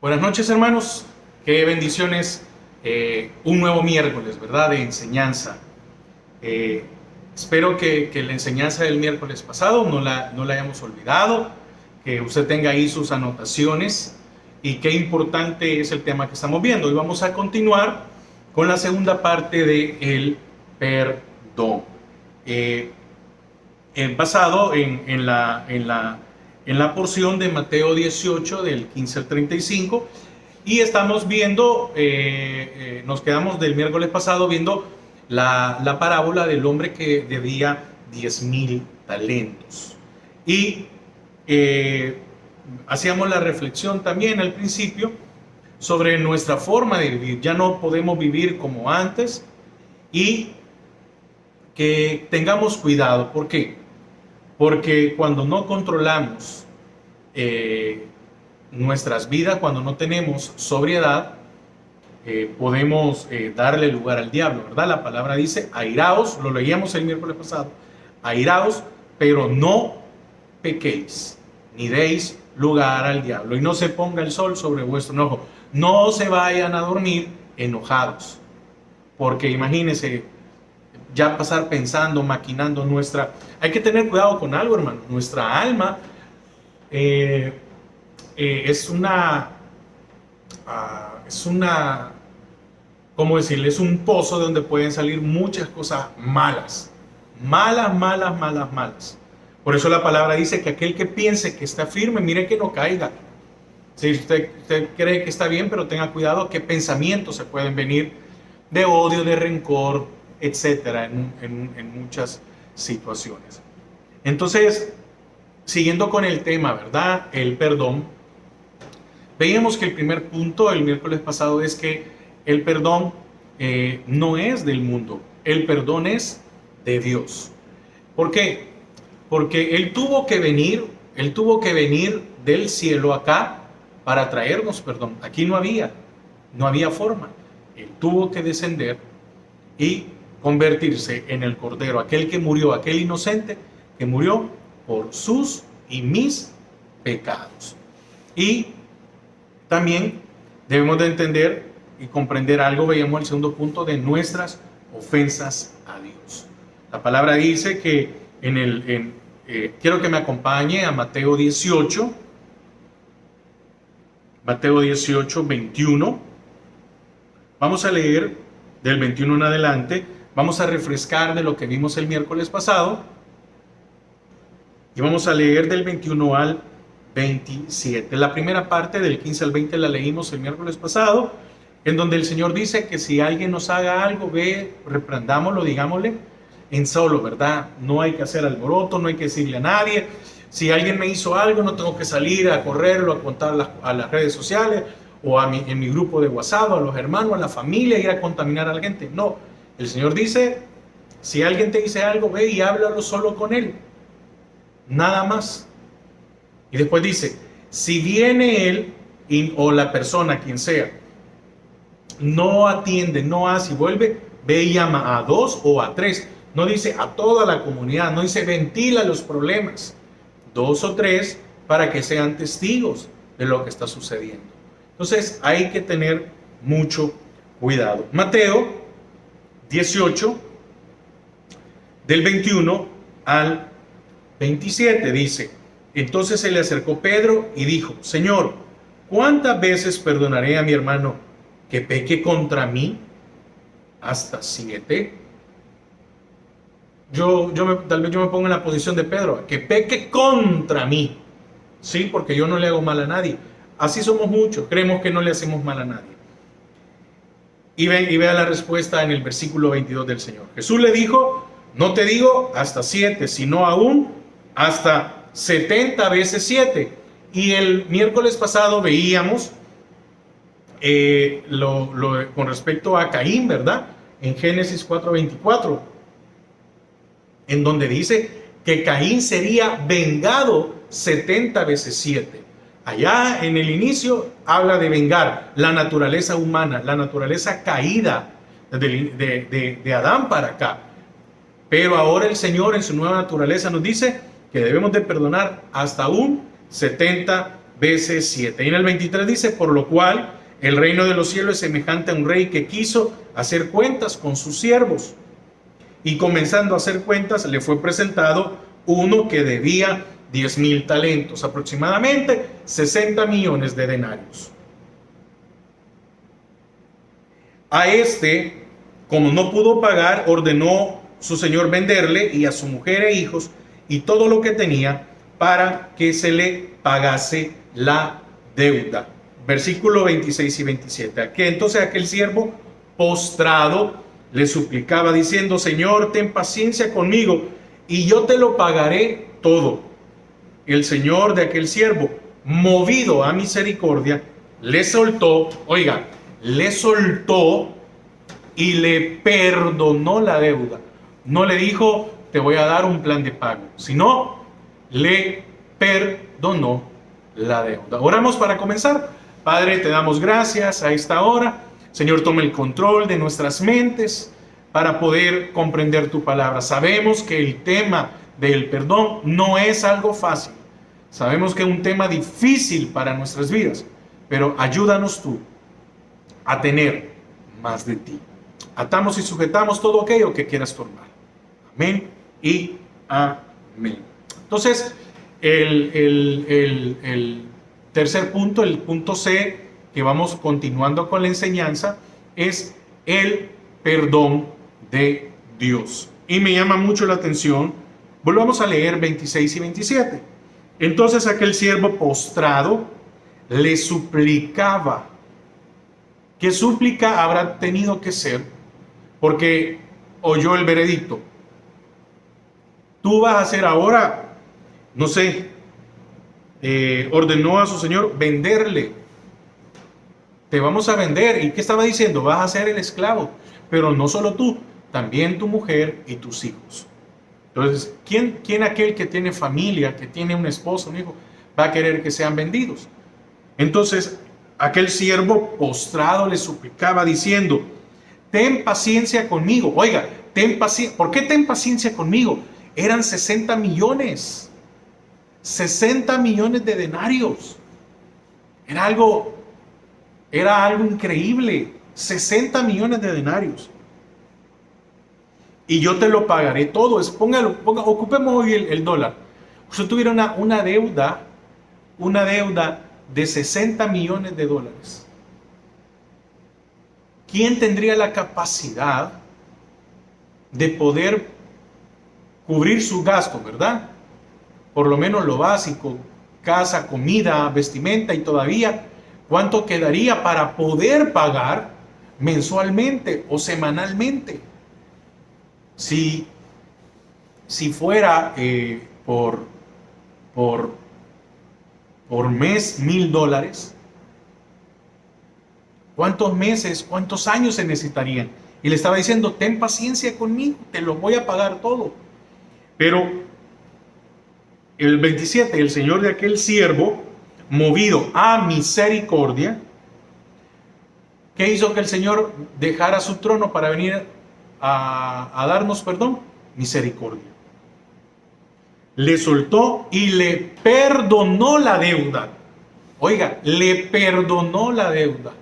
Buenas noches, hermanos. Qué bendiciones. Un nuevo miércoles, ¿verdad? De enseñanza. Espero que la enseñanza del miércoles pasado no la hayamos olvidado, que usted tenga ahí sus anotaciones y qué importante es el tema que estamos viendo. Hoy vamos a continuar con la segunda parte del perdón. Basado en la porción de Mateo 18 del 15 al 35, y estamos viendo, nos quedamos del miércoles pasado viendo la parábola del hombre que debía 10,000 talentos. Y hacíamos la reflexión también al principio sobre nuestra forma de vivir. Ya no podemos vivir como antes y que tengamos cuidado. ¿Por qué? Porque cuando no controlamos nuestras vidas, cuando no tenemos sobriedad, podemos darle lugar al diablo, ¿verdad? La palabra dice, airaos, lo leíamos el miércoles pasado, airaos, pero no pequéis, ni deis lugar al diablo, y no se ponga el sol sobre vuestro enojo. No se vayan a dormir enojados, porque imagínense, ya pasar pensando, maquinando hay que tener cuidado con algo, hermano. Nuestra alma es una, ¿cómo decirle? Es un pozo de donde pueden salir muchas cosas malas. Malas. Por eso la palabra dice que aquel que piense que está firme, mire que no caiga. Si usted cree que está bien, pero tenga cuidado qué pensamientos se pueden venir de odio, de rencor, etcétera, en muchas situaciones. Entonces, siguiendo con el tema, ¿verdad? El perdón. Veíamos que el primer punto el miércoles pasado es que el perdón no es del mundo, el perdón es de Dios. ¿Por qué? Porque Él tuvo que venir del cielo acá para traernos perdón. Aquí no había forma. Él tuvo que descender y convertirse en el Cordero, aquel que murió, aquel inocente que murió por sus y mis pecados. Y también debemos de entender y comprender algo. Veíamos el segundo punto de nuestras ofensas a Dios. La palabra dice que quiero que me acompañe a Mateo 18, 21. Vamos a leer del 21 en adelante. Vamos a refrescar de lo que vimos el miércoles pasado y vamos a leer del 21 al 27. La primera parte del 15 al 20 la leímos el miércoles pasado, en donde el Señor dice que si alguien nos haga algo, reprendámoslo, digámosle en solo, ¿verdad? No hay que hacer alboroto, no hay que decirle a nadie. Si alguien me hizo algo, no tengo que salir a correrlo, a contar a las redes sociales o en mi grupo de WhatsApp, a los hermanos, a la familia, ir a contaminar a la gente. No. El Señor dice, si alguien te dice algo, ve y háblalo solo con él. Nada más. Y después dice, si viene él o la persona, quien sea, no atiende, no hace y vuelve, ve y llama a 2 o a 3. No dice a toda la comunidad, no dice ventila los problemas. 2 o 3 para que sean testigos de lo que está sucediendo. Entonces hay que tener mucho cuidado. Mateo 18, del 21 al 27 dice, entonces se le acercó Pedro y dijo, Señor, ¿cuántas veces perdonaré a mi hermano que peque contra mí? ¿Hasta 7? Tal vez yo me pongo en la posición de Pedro, que peque contra mí, ¿sí? Porque yo no le hago mal a nadie. Así somos muchos, creemos que no le hacemos mal a nadie. Y vea la respuesta en el versículo 22 del Señor. Jesús le dijo, no te digo hasta 7, sino aún hasta 70 veces 7. Y el miércoles pasado veíamos con respecto a Caín, ¿verdad? En Génesis 4:24, en donde dice que Caín sería vengado 70 veces 7. Allá en el inicio habla de vengar la naturaleza humana, la naturaleza caída de Adán para acá. Pero ahora el Señor en su nueva naturaleza nos dice que debemos de perdonar hasta un 70 veces 7. Y en el 23 dice, por lo cual el reino de los cielos es semejante a un rey que quiso hacer cuentas con sus siervos. Y comenzando a hacer cuentas, le fue presentado uno que debía 10,000 talentos, aproximadamente 60 millones de denarios. A este, como no pudo pagar, ordenó su señor venderle y a su mujer e hijos y todo lo que tenía para que se le pagase la deuda. Versículo 26 y 27. Entonces aquel siervo postrado le suplicaba diciendo, Señor, ten paciencia conmigo y yo te lo pagaré todo. El señor de aquel siervo, movido a misericordia, le soltó, oiga, le soltó y le perdonó la deuda. No le dijo, te voy a dar un plan de pago, sino le perdonó la deuda. Oramos para comenzar. Padre, te damos gracias a esta hora. Señor, toma el control de nuestras mentes para poder comprender tu palabra. Sabemos que el tema del perdón no es algo fácil. Sabemos que es un tema difícil para nuestras vidas, pero ayúdanos tú a tener más de ti. Atamos y sujetamos todo aquello que quieras tomar. Amén y amén. Entonces, el tercer punto, el punto C, que vamos continuando con la enseñanza, es el perdón de Dios. Y me llama mucho la atención, volvamos a leer 26 y 27. Entonces aquel siervo postrado le suplicaba. ¿Qué súplica habrá tenido que ser? Porque oyó el veredicto. Tú vas a hacer ahora, no sé, ordenó a su señor venderle. Te vamos a vender. ¿Y qué estaba diciendo? Vas a ser el esclavo. Pero no solo tú, también tu mujer y tus hijos. Entonces, ¿quién aquel que tiene familia, que tiene un esposo, un hijo, va a querer que sean vendidos? Entonces, aquel siervo postrado le suplicaba diciendo, ten paciencia conmigo. Oiga, ten paciencia. ¿Por qué ten paciencia conmigo? Eran 60 millones. 60 millones de denarios. Era algo increíble. 60 millones de denarios. Y yo te lo pagaré todo. Ocupemos hoy el dólar. Usted tuviera una deuda de 60 millones de dólares. ¿Quién tendría la capacidad de poder cubrir su gasto, verdad? Por lo menos lo básico, casa, comida, vestimenta, y todavía cuánto quedaría para poder pagar mensualmente o semanalmente. Si fuera por mes $1,000, ¿cuántos meses, cuántos años se necesitarían? Y le estaba diciendo, ten paciencia conmigo, te lo voy a pagar todo. Pero el 27, el señor de aquel siervo, movido a misericordia, ¿qué hizo que el Señor dejara su trono para venir a darnos perdón? Misericordia. Le soltó y le perdonó la deuda. Oiga, le perdonó la deuda.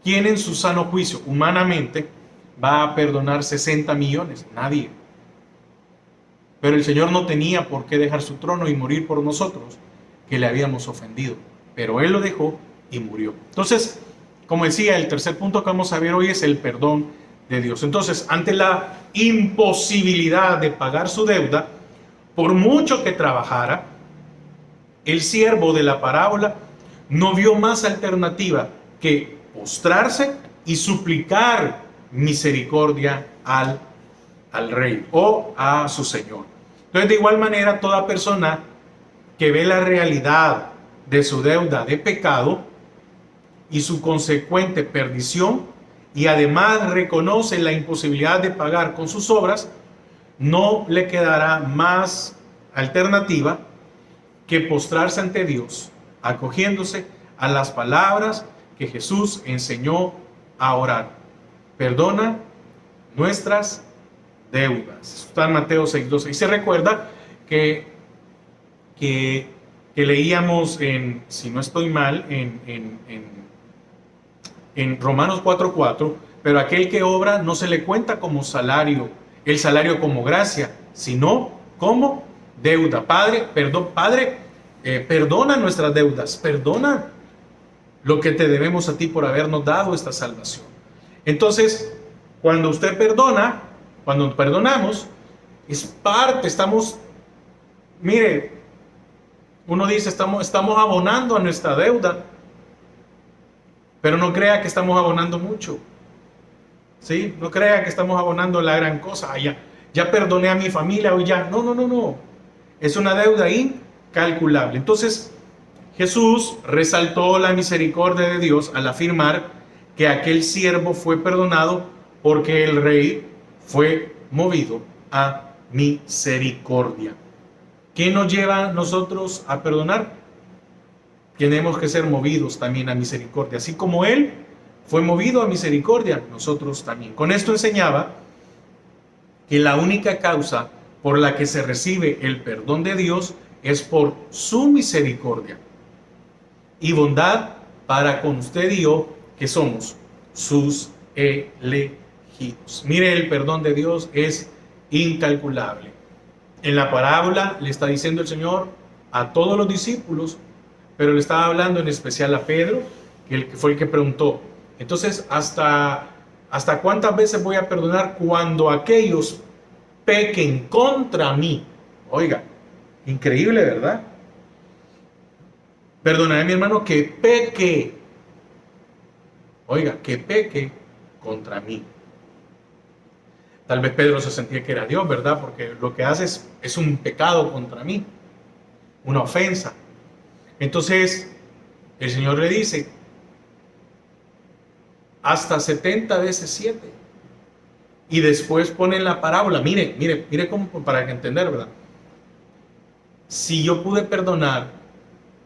¿Quién en su sano juicio, humanamente, va a perdonar 60 millones? Nadie. Pero el Señor no tenía por qué dejar su trono y morir por nosotros, que le habíamos ofendido. Pero Él lo dejó y murió. Entonces, como decía, el tercer punto que vamos a ver hoy es el perdón de Dios. Entonces, ante la imposibilidad de pagar su deuda, por mucho que trabajara, el siervo de la parábola no vio más alternativa que postrarse y suplicar misericordia al rey o a su señor. Entonces, de igual manera, toda persona que ve la realidad de su deuda de pecado y su consecuente perdición, y además reconoce la imposibilidad de pagar con sus obras, no le quedará más alternativa que postrarse ante Dios, acogiéndose a las palabras que Jesús enseñó a orar. Perdona nuestras deudas. Está en Mateo 6:12. Y se recuerda que que leíamos si no estoy mal, en Romanos 4:4, pero aquel que obra no se le cuenta como salario, el salario como gracia, sino como deuda. Padre, perdona nuestras deudas, perdona lo que te debemos a ti por habernos dado esta salvación. Entonces, cuando usted perdona, cuando perdonamos, es parte, mire, uno dice, estamos abonando a nuestra deuda, pero no crea que estamos abonando mucho. ¿Sí? No crea que estamos abonando la gran cosa. Ya perdoné a mi familia, hoy ya. No. Es una deuda incalculable. Entonces, Jesús resaltó la misericordia de Dios al afirmar que aquel siervo fue perdonado porque el rey fue movido a misericordia. ¿Qué nos lleva a nosotros a perdonar? Tenemos que ser movidos también a misericordia. Así como Él fue movido a misericordia, nosotros también. Con esto enseñaba que la única causa por la que se recibe el perdón de Dios es por su misericordia y bondad para con usted y yo, que somos sus elegidos. Mire, el perdón de Dios es incalculable. En la parábola le está diciendo el Señor a todos los discípulos, pero le estaba hablando en especial a Pedro, que fue el que preguntó. Entonces, ¿hasta cuántas veces voy a perdonar cuando aquellos pequen contra mí? Oiga, increíble, ¿verdad? Perdonaré a mi hermano que peque. Oiga, que peque contra mí. Tal vez Pedro se sentía que era Dios, ¿verdad? Porque lo que hace es un pecado contra mí, una ofensa. Entonces, el Señor le dice, hasta 70 veces 7. Y después pone en la parábola, mire cómo, para entender, ¿verdad? Si yo pude perdonar,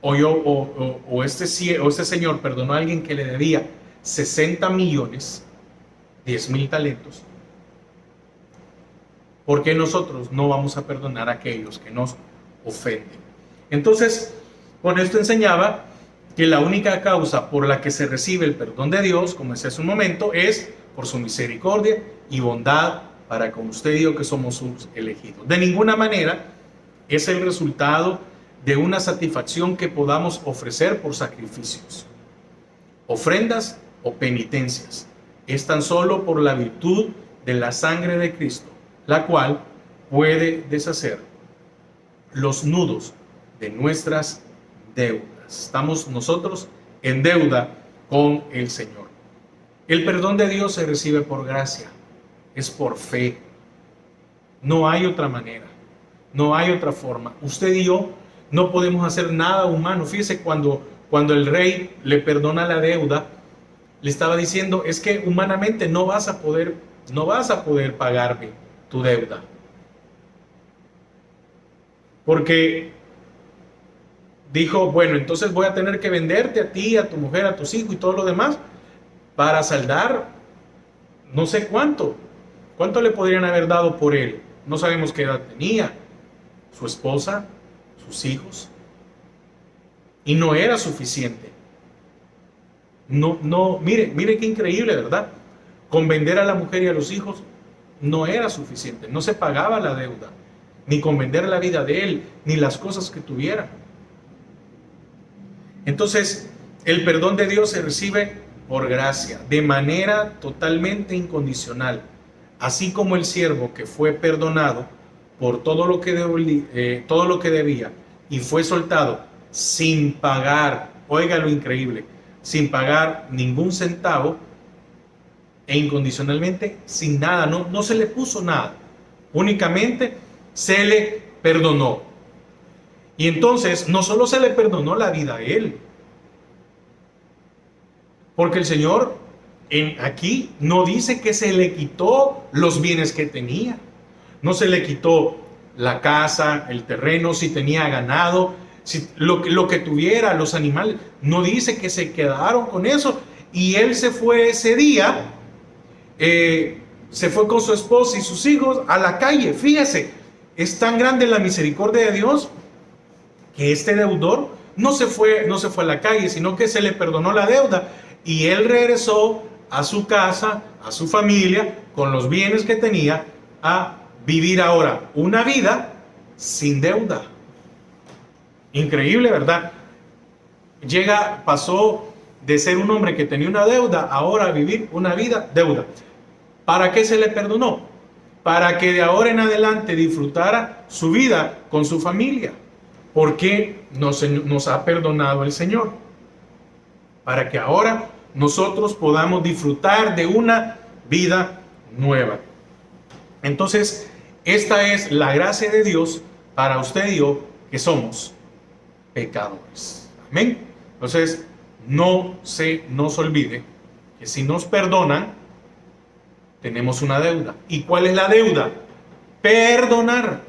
o este señor perdonó a alguien que le debía 60 millones, 10,000 talentos, ¿por qué nosotros no vamos a perdonar a aquellos que nos ofenden? Entonces, con esto enseñaba que la única causa por la que se recibe el perdón de Dios, como decía hace un momento, es por su misericordia y bondad para con usted y yo, que somos sus elegidos. De ninguna manera es el resultado de una satisfacción que podamos ofrecer por sacrificios, ofrendas o penitencias. Es tan solo por la virtud de la sangre de Cristo, la cual puede deshacer los nudos de nuestras deudas. Estamos nosotros en deuda con el Señor. El perdón de Dios se recibe por gracia, es por fe. No hay otra manera, no hay otra forma. Usted y yo no podemos hacer nada humano. Fíjese, cuando el rey le perdona la deuda, le estaba diciendo, es que humanamente no vas a poder pagarme tu deuda. Porque dijo, bueno, entonces voy a tener que venderte a ti, a tu mujer, a tus hijos y todo lo demás para saldar no sé cuánto. ¿Cuánto le podrían haber dado por él? No sabemos qué edad tenía, su esposa, sus hijos. Y no era suficiente. Mire qué increíble, ¿verdad? Con vender a la mujer y a los hijos no era suficiente. No se pagaba la deuda, ni con vender la vida de él, ni las cosas que tuviera. Entonces, el perdón de Dios se recibe por gracia, de manera totalmente incondicional. Así como el siervo que fue perdonado por todo lo que debía y fue soltado sin pagar, oiga lo increíble, sin pagar ningún centavo e incondicionalmente, sin nada, no se le puso nada, únicamente se le perdonó. Y entonces no solo se le perdonó la vida a él, porque el Señor aquí no dice que se le quitó los bienes que tenía, no se le quitó la casa, el terreno, si tenía ganado, lo que tuviera, los animales, no dice que se quedaron con eso. Y él se fue ese día, se fue con su esposa y sus hijos a la calle. Fíjese, es tan grande la misericordia de Dios que este deudor no se fue a la calle, sino que se le perdonó la deuda y él regresó a su casa, a su familia, con los bienes que tenía, a vivir ahora una vida sin deuda. Increíble, ¿verdad? Pasó de ser un hombre que tenía una deuda, ahora a vivir una vida deuda. ¿Para qué se le perdonó? Para que de ahora en adelante disfrutara su vida con su familia. ¿Por qué nos ha perdonado el Señor? Para que ahora nosotros podamos disfrutar de una vida nueva. Entonces, esta es la gracia de Dios para usted y yo, que somos pecadores. Amén. Entonces, no se nos olvide que si nos perdonan, tenemos una deuda. ¿Y cuál es la deuda? Perdonar.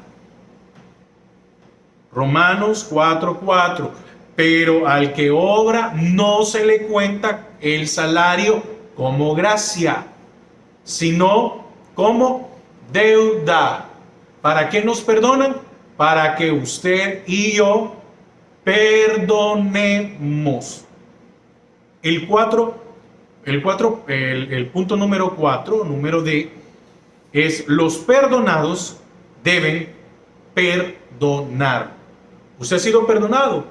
Romanos 4:4. Pero al que obra no se le cuenta el salario como gracia, sino como deuda. ¿Para qué nos perdonan? Para que usted y yo perdonemos. El punto número 4, número D, es los perdonados deben perdonar. ¿Usted ha sido perdonado?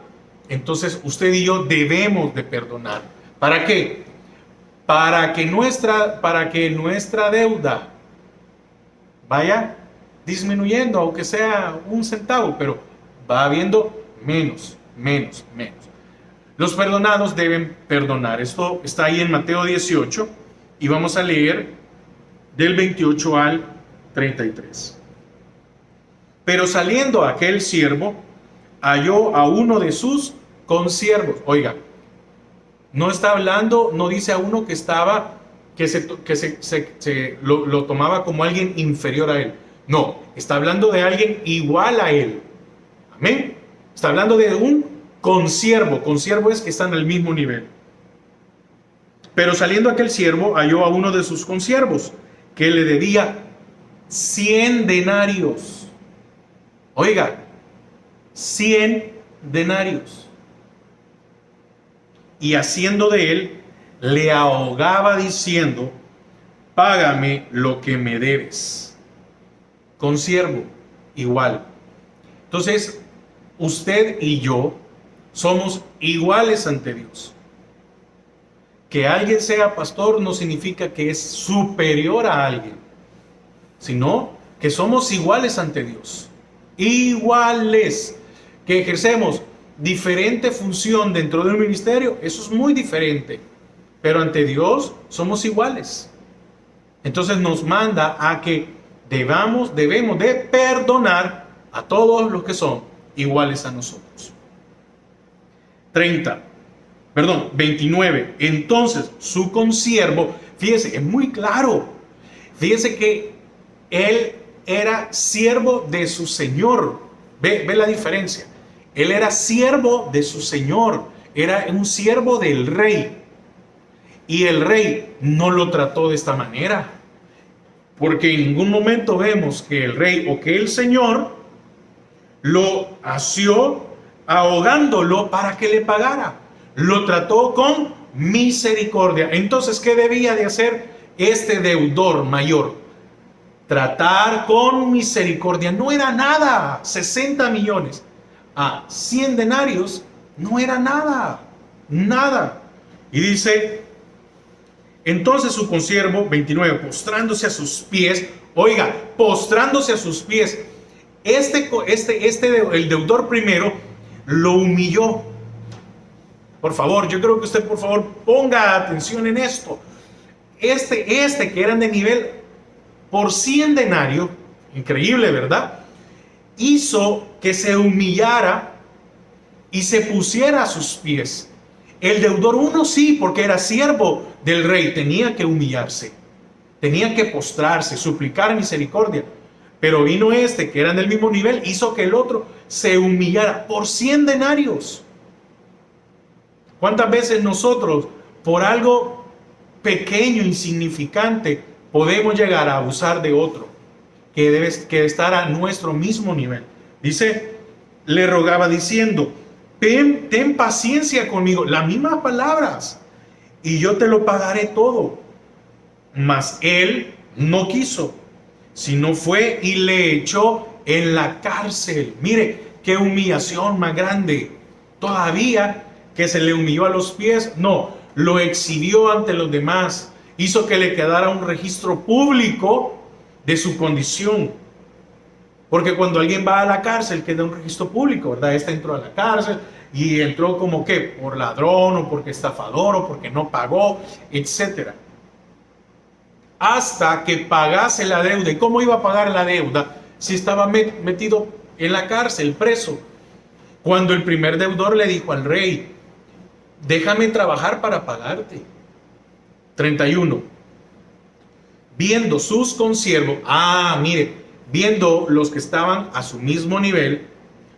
Entonces usted y yo debemos de perdonar. ¿Para qué? Para que nuestra deuda vaya disminuyendo, aunque sea un centavo, pero va habiendo menos. Los perdonados deben perdonar. Esto está ahí en Mateo 18 y vamos a leer del 28 al 33. Pero saliendo aquel siervo, halló a uno de sus consiervos. Oiga, no está hablando, no dice a uno que lo tomaba como alguien inferior a él. No, está hablando de alguien igual a él. Amén. Está hablando de un consiervo. Consiervo es que están al mismo nivel. Pero saliendo aquel siervo, halló a uno de sus consiervos que le debía 100 denarios. Oiga, 100 denarios. Y haciendo de él, le ahogaba diciendo: págame lo que me debes. Consiervo, igual. Entonces, usted y yo somos iguales ante Dios. Que alguien sea pastor no significa que es superior a alguien, sino que somos iguales ante Dios. Iguales. Que ejercemos diferente función dentro del ministerio, eso es muy diferente. Pero ante Dios somos iguales. Entonces nos manda a que debemos de perdonar a todos los que son iguales a nosotros. 29. Entonces su consiervo, fíjese, es muy claro. Fíjese que él era siervo de su señor. Ve la diferencia. Él era siervo de su señor. Era un siervo del rey. Y el rey no lo trató de esta manera. Porque en ningún momento vemos que el rey o que el señor lo asió ahogándolo para que le pagara. Lo trató con misericordia. Entonces, ¿qué debía de hacer este deudor mayor? Tratar con misericordia. No era nada. 60 millones a 100 denarios no era nada. Nada. Y dice: entonces su consiervo, 29, postrándose a sus pies. Oiga, postrándose a sus pies. El deudor primero lo humilló. Por favor, yo creo que usted, por favor, ponga atención en esto. Que eran de nivel por 100 denarios, increíble, ¿verdad? Hizo que se humillara y se pusiera a sus pies. El deudor uno sí, porque era siervo del rey, tenía que humillarse, tenía que postrarse, suplicar misericordia. Pero vino que eran del mismo nivel, hizo que el otro se humillara por 100 denarios. ¿Cuántas veces nosotros, por algo pequeño, insignificante, podemos llegar a abusar de otro que debe estar a nuestro mismo nivel? Dice le rogaba diciendo, ten paciencia conmigo, las mismas palabras, y yo te lo pagaré todo. Mas él no quiso, sino fue y le echó en la cárcel. Mire, qué humillación más grande. Todavía que se le humilló a los pies, no, lo exhibió ante los demás, hizo que le quedara un registro público de su condición. Porque cuando alguien va a la cárcel queda un registro público, ¿verdad? Este entró a la cárcel y entró como que por ladrón o porque estafador o porque no pagó, etcétera. Hasta que pagase la deuda. ¿Y cómo iba a pagar la deuda si estaba metido en la cárcel, preso? Cuando el primer deudor le dijo al rey, déjame trabajar para pagarte. 31. Viendo sus consiervos, mire, viendo los que estaban a su mismo nivel,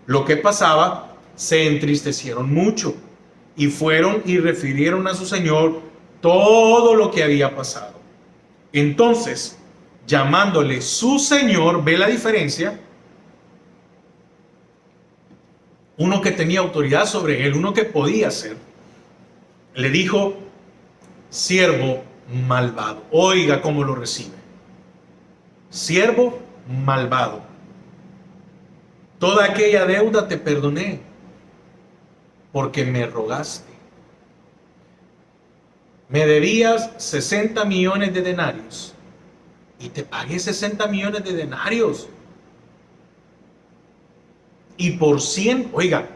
lo que pasaba, se entristecieron mucho y fueron y refirieron a su señor todo lo que había pasado. Entonces, llamándole su señor, ¿ve la diferencia? Uno que tenía autoridad sobre él, uno que podía hacer, le dijo, siervo malvado. Oiga cómo lo recibe. Siervo malvado. Toda aquella deuda te perdoné porque me rogaste. Me debías 60 millones de denarios y te pagué 60 millones de denarios. Y por 100, oiga,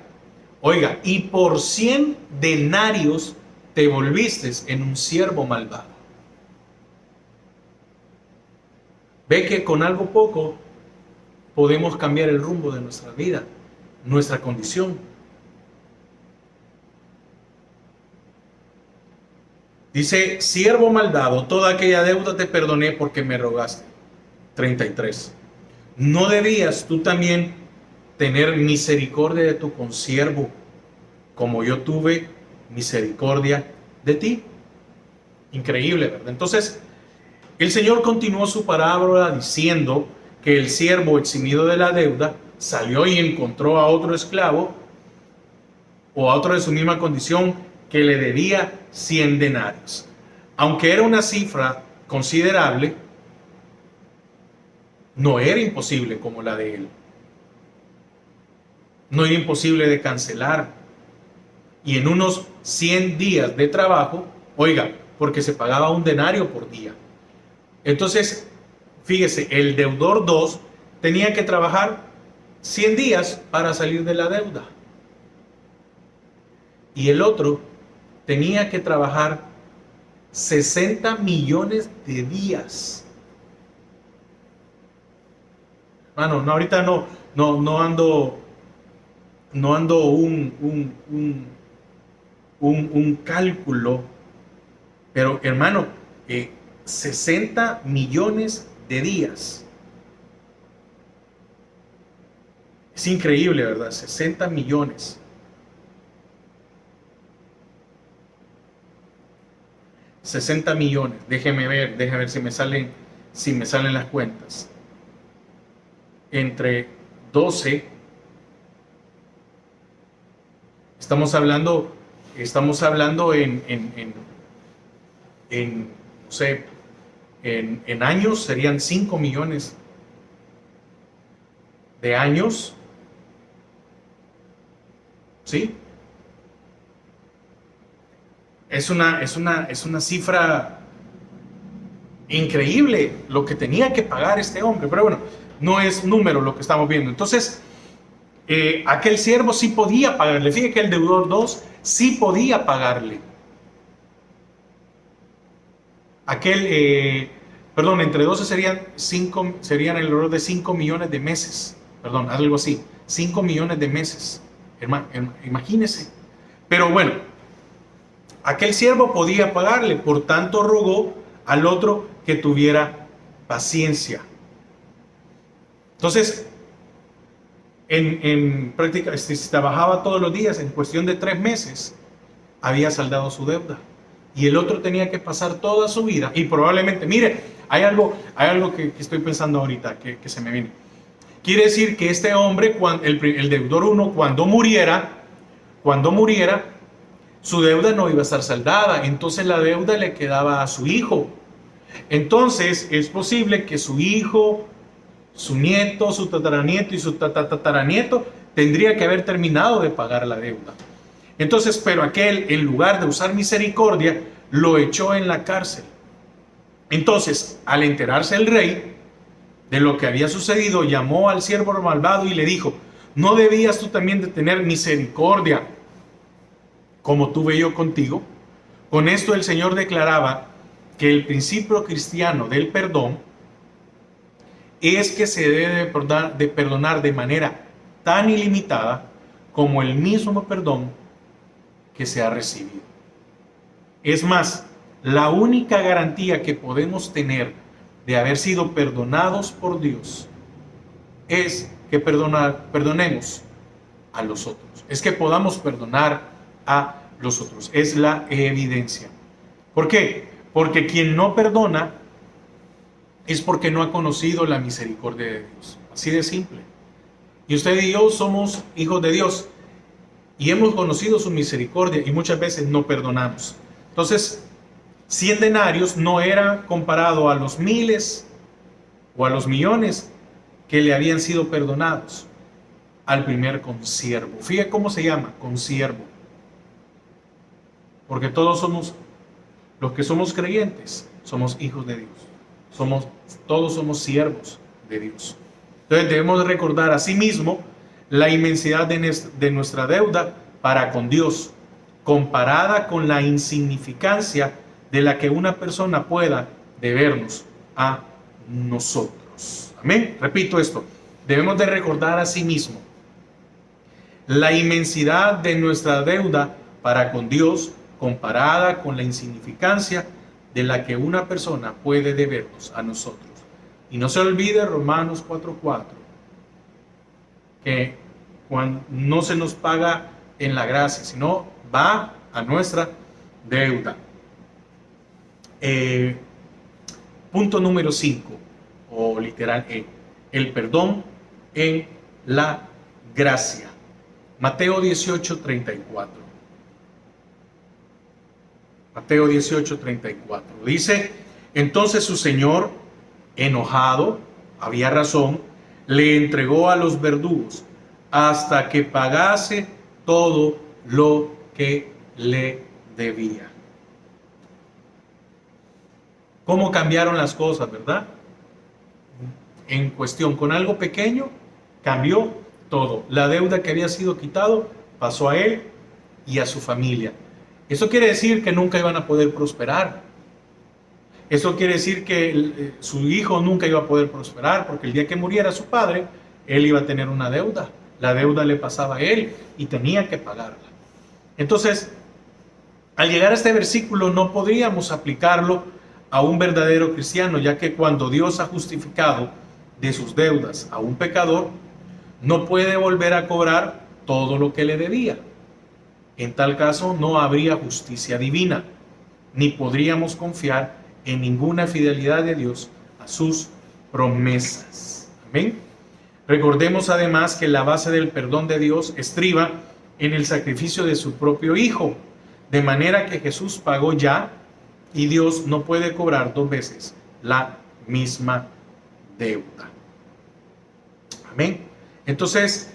y por 100 denarios te volviste en un siervo malvado. Ve que con algo poco podemos cambiar el rumbo de nuestra vida, nuestra condición. Dice, siervo malvado, toda aquella deuda te perdoné porque me rogaste. 33. ¿No debías tú también tener misericordia de tu consiervo, como yo tuve misericordia de ti? Increíble, ¿verdad? Entonces, el Señor continuó su parábola diciendo que el siervo eximido de la deuda salió y encontró a otro esclavo o a otro de su misma condición que le debía 100 denarios. Aunque era una cifra considerable, no era imposible como la de él. No era imposible de cancelar. Y en unos 100 días de trabajo, oiga, porque se pagaba un denario por día. Entonces, fíjese, el deudor 2 tenía que trabajar 100 días para salir de la deuda. Y el otro tenía que trabajar 60 millones de días. Hermano, no, ahorita no ando un cálculo, pero hermano, 60 millones de días. Es increíble, ¿verdad? 60 millones. $60 millones. Déjeme ver si me salen las cuentas. Entre 12, estamos hablando no sé, en años serían 5 millones de años. ¿Sí? Es una cifra increíble lo que tenía que pagar este hombre, pero bueno, no es número lo que estamos viendo. Entonces, aquel siervo sí podía pagarle. Fíjate que el deudor 2 sí podía pagarle. Entre 12 serían el valor de 5 millones de meses. Perdón, algo así. 5 millones de meses. Imagínese. Pero bueno, aquel siervo podía pagarle, por tanto rogó al otro que tuviera paciencia. Entonces, en práctica, si trabajaba todos los días, en cuestión de 3 meses, había saldado su deuda. Y el otro tenía que pasar toda su vida. Y probablemente, mire, hay algo que estoy pensando ahorita, que se me viene. Quiere decir que este hombre, el deudor 1, cuando muriera, su deuda no iba a estar saldada, entonces la deuda le quedaba a su hijo. Entonces es posible que su hijo, su nieto, su tataranieto y su tataranieto tendría que haber terminado de pagar la deuda. Entonces, pero aquel, en lugar de usar misericordia, lo echó en la cárcel. Entonces, al enterarse el rey de lo que había sucedido, llamó al siervo malvado y le dijo: ¿no debías tú también de tener misericordia como tuve yo contigo? Con esto el Señor declaraba que el principio cristiano del perdón es que se debe de perdonar de manera tan ilimitada como el mismo perdón que se ha recibido. Es más, la única garantía que podemos tener de haber sido perdonados por Dios es que perdonemos a los otros, es que podamos perdonar a los otros. Es la evidencia. ¿Por qué? Porque quien no perdona es porque no ha conocido la misericordia de Dios. Así de simple. Y usted y yo somos hijos de Dios y hemos conocido su misericordia y muchas veces no perdonamos. Entonces, 100 denarios no era comparado a los miles o a los millones que le habían sido perdonados al primer consiervo. Fíjate cómo se llama, consiervo. Porque todos somos, los que somos creyentes, somos hijos de Dios. Todos somos siervos de Dios. Entonces debemos recordar asimismo la inmensidad de nuestra deuda para con Dios, comparada con la insignificancia de la que una persona pueda debernos a nosotros. Amén. Repito esto. Debemos de recordar asimismo la inmensidad de nuestra deuda para con Dios, comparada con la insignificancia de la que una persona puede debernos a nosotros. Y no se olvide Romanos 4:4, que cuando no se nos paga en la gracia, sino va a nuestra deuda. Punto número 5, o literal E, el perdón en la gracia. Mateo 18:34. Mateo 18:34. Dice: entonces su señor, enojado, había razón, le entregó a los verdugos hasta que pagase todo lo que le debía. ¿Cómo cambiaron las cosas, verdad? En cuestión, con algo pequeño, cambió todo. La deuda que había sido quitado pasó a él y a su familia. Eso quiere decir que nunca iban a poder prosperar. Eso quiere decir que su hijo nunca iba a poder prosperar, porque el día que muriera su padre, él iba a tener una deuda. La deuda le pasaba a él y tenía que pagarla. Entonces, al llegar a este versículo no podríamos aplicarlo a un verdadero cristiano, ya que cuando Dios ha justificado de sus deudas a un pecador, no puede volver a cobrar todo lo que le debía. En tal caso no habría justicia divina, ni podríamos confiar en ninguna fidelidad de Dios a sus promesas. Amén. Recordemos además que la base del perdón de Dios estriba en el sacrificio de su propio Hijo, de manera que Jesús pagó ya y Dios no puede cobrar dos veces la misma deuda. Amén. Entonces,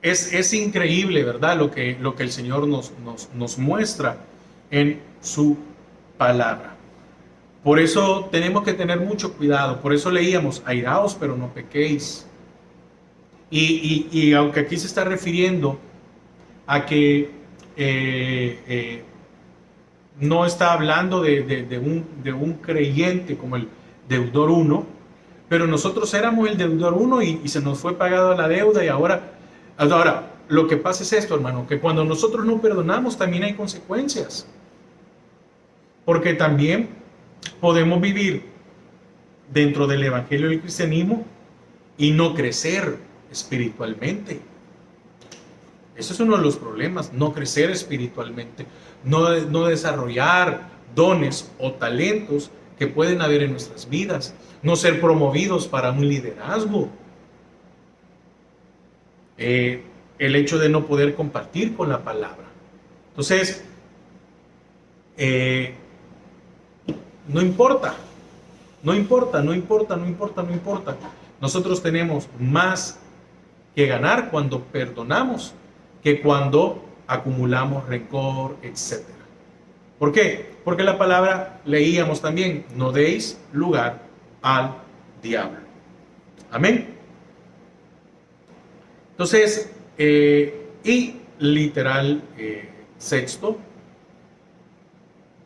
es increíble, ¿verdad? Lo que el Señor nos muestra en su palabra. Por eso tenemos que tener mucho cuidado. Por eso leíamos: airaos, pero no pequéis. Y aunque aquí se está refiriendo a que no está hablando de un creyente como el deudor 1, pero nosotros éramos el deudor 1 y se nos fue pagada la deuda y ahora lo que pasa es esto, hermano, que cuando nosotros no perdonamos también hay consecuencias. Porque también podemos vivir dentro del evangelio del cristianismo y no crecer espiritualmente. Ese es uno de los problemas, no crecer espiritualmente, no desarrollar dones o talentos que pueden haber en nuestras vidas, no ser promovidos para un liderazgo, el hecho de no poder compartir con la palabra. Entonces, no importa, no importa, no importa, no importa, no importa. Nosotros tenemos más que ganar cuando perdonamos que cuando acumulamos rencor, etc. ¿Por qué? Porque la palabra leíamos también, no deis lugar al diablo. Amén. Entonces, y literal sexto,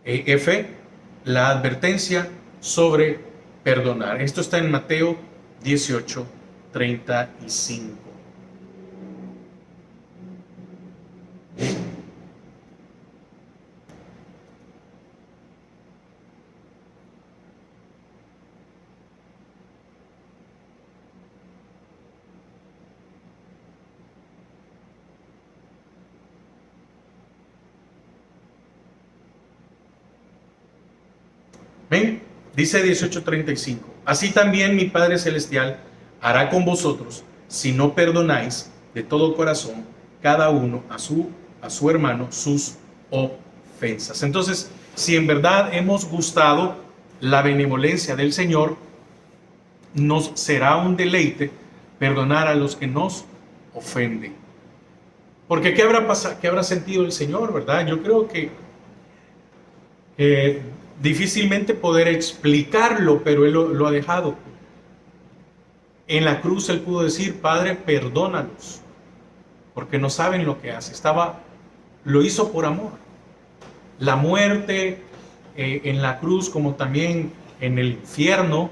F, la advertencia sobre perdonar. Esto está en Mateo 18:35. ¿Ven? Dice 18:35. Así también mi Padre Celestial hará con vosotros si no perdonáis de todo corazón cada uno a su hermano sus ofensas. Entonces, si en verdad hemos gustado la benevolencia del Señor, nos será un deleite perdonar a los que nos ofenden. Porque ¿qué habrá pasado? ¿Qué habrá sentido el Señor, verdad? Yo creo que difícilmente poder explicarlo, pero Él lo ha dejado. En la cruz Él pudo decir, Padre, perdónalos, porque no saben lo que hace. Lo hizo por amor. La muerte en la cruz, como también en el infierno,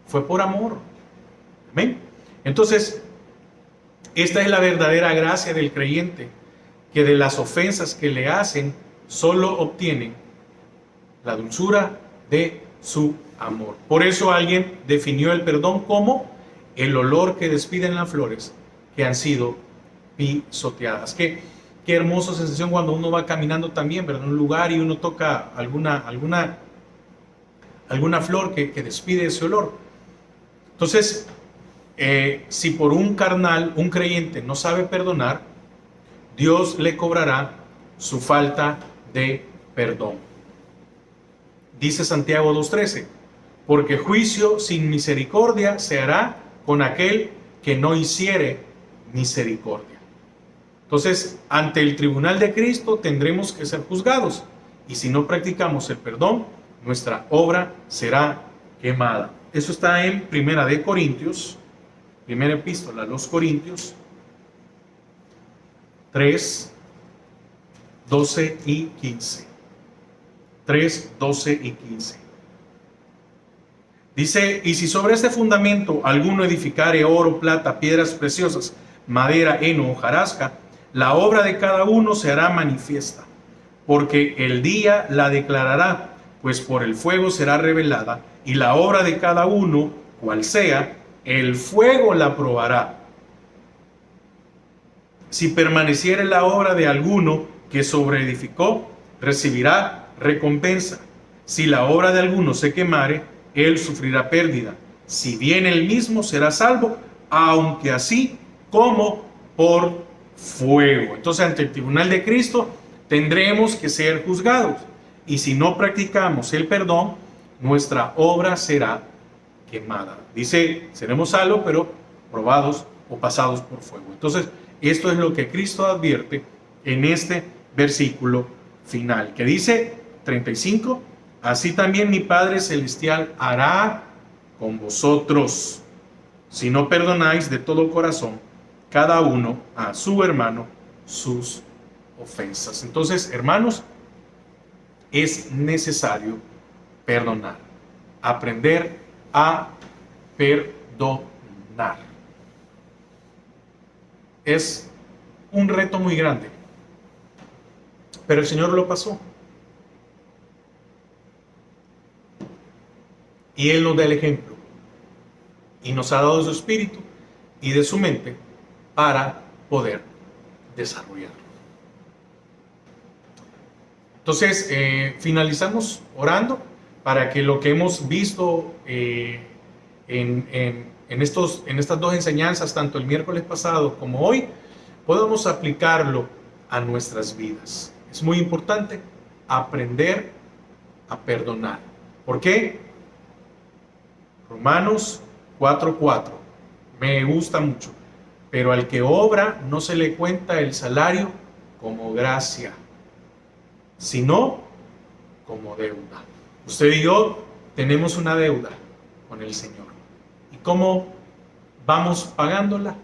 fue por amor. Amén. Entonces, esta es la verdadera gracia del creyente, que de las ofensas que le hacen, solo obtienen la dulzura de su amor. Por eso alguien definió el perdón como el olor que despiden las flores que han sido pisoteadas. Qué hermosa sensación cuando uno va caminando también, ¿verdad?, en un lugar y uno toca alguna flor que despide ese olor. Entonces, si por un carnal, un creyente no sabe perdonar, Dios le cobrará su falta de perdón. Dice Santiago 2:13, porque juicio sin misericordia se hará con aquel que no hiciere misericordia. Entonces, ante el tribunal de Cristo tendremos que ser juzgados, y si no practicamos el perdón, nuestra obra será quemada. Eso está en Primera de Corintios, primera epístola a los Corintios 3, 12 y 15. 3, 12 y 15. Dice, y si sobre este fundamento alguno edificare oro, plata, piedras preciosas, madera, heno, hojarasca, la obra de cada uno se hará manifiesta, porque el día la declarará, pues por el fuego será revelada, y la obra de cada uno, cual sea, el fuego la probará. Si permaneciere la obra de alguno que sobreedificó, recibirá recompensa. Si la obra de alguno se quemare, él sufrirá pérdida. Si bien él mismo será salvo, aunque así como por fuego. Entonces, ante el tribunal de Cristo tendremos que ser juzgados. Y si no practicamos el perdón, nuestra obra será quemada. Dice, seremos salvos, pero probados o pasados por fuego. Entonces, esto es lo que Cristo advierte en este versículo final, que dice 35, así también mi Padre Celestial hará con vosotros, si no perdonáis de todo corazón cada uno a su hermano sus ofensas. Entonces, hermanos, es necesario perdonar, aprender a perdonar. Es un reto muy grande, pero el Señor lo pasó. Y Él nos da el ejemplo. Y nos ha dado su espíritu y de su mente para poder desarrollarlo. Entonces, finalizamos orando para que lo que hemos visto en estas dos enseñanzas, tanto el miércoles pasado como hoy, podamos aplicarlo a nuestras vidas. Es muy importante aprender a perdonar. ¿Por qué? Romanos 4:4. Me gusta mucho. Pero al que obra no se le cuenta el salario como gracia, sino como deuda. Usted y yo tenemos una deuda con el Señor. ¿Y cómo vamos pagándola?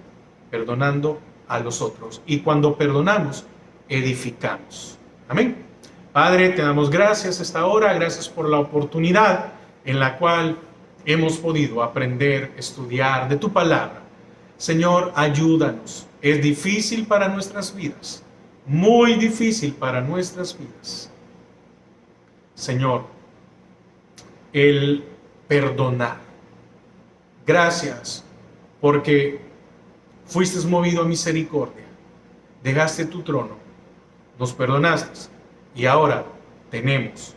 Perdonando a los otros. Y cuando perdonamos, edificamos. Amén. Padre, te damos gracias esta hora, gracias por la oportunidad en la cual hemos podido aprender, estudiar de tu palabra. Señor, ayúdanos. Es difícil para nuestras vidas, muy difícil para nuestras vidas. Señor, el perdonar. Gracias porque fuiste movido a misericordia, dejaste tu trono, nos perdonaste y ahora tenemos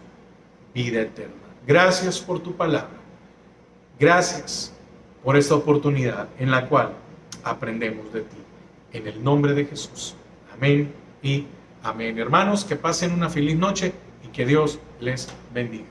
vida eterna. Gracias por tu palabra. Gracias por esta oportunidad en la cual aprendemos de ti. En el nombre de Jesús. Amén y amén. Hermanos, que pasen una feliz noche y que Dios les bendiga.